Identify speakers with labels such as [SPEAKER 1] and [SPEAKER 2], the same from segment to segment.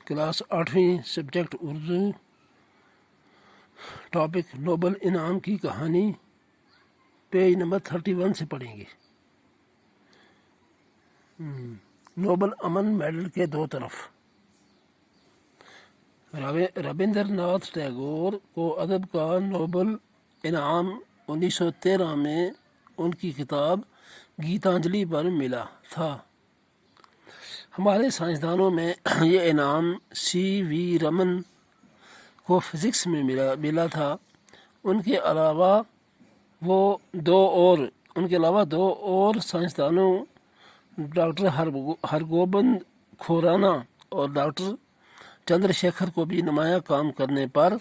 [SPEAKER 1] Class 8ویں subject Urdu, topic Nobel انعام کی کہانی، پیج نمبر 31 سے پڑھیں گے۔ نوبل امن میڈل کے دو طرف۔ رابندر ناتھ ٹیگور کو ادب کا نوبل انعام 1913 میں ان کی کتاب گیتانجلی پر ملا تھا۔ ہمارے سائنسدانوں میں یہ انعام سی وی رمن کو فزکس میں ملا تھا۔ ان کے علاوہ دو اور سائنسدانوں ڈاکٹر ہرگوبند کھورانا اور ڈاکٹر چندر شیکھر کو بھی نمایاں کام کرنے پر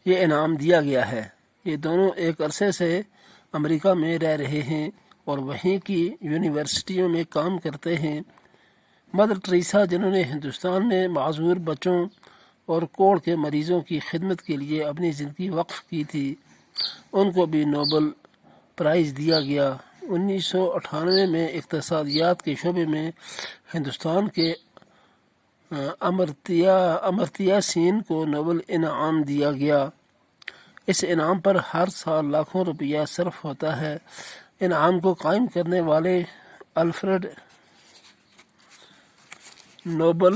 [SPEAKER 1] یہ انعام دیا گیا ہے۔ یہ دونوں ایک عرصے سے امریکہ میں رہ رہے ہیں اور وہیں کی یونیورسٹیوں میں کام کرتے ہیں۔ مدر ٹریسا، جنہوں نے ہندوستان میں معذور بچوں اور کوڑ کے مریضوں کی خدمت کے لیے اپنی زندگی وقف کی تھی، ان کو بھی نوبل پرائز دیا گیا۔ 1998 میں اقتصادیات کے شعبے میں ہندوستان کے امرتیا سین کو نوبل انعام دیا گیا۔ اس انعام پر ہر سال لاکھوں روپیہ صرف ہوتا ہے۔ انعام کو قائم کرنے والے الفریڈ نوبل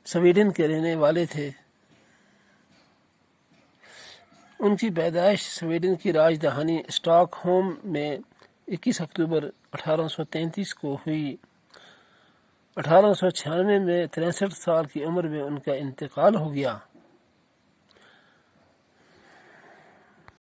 [SPEAKER 1] سویڈن کے رہنے والے تھے۔ ان کی پیدائش سویڈن کی راجدھانی اسٹاک ہوم میں 21 اکتوبر 1833 کو ہوئی۔ 1896 میں 63 سال کی عمر میں ان کا انتقال ہو گیا۔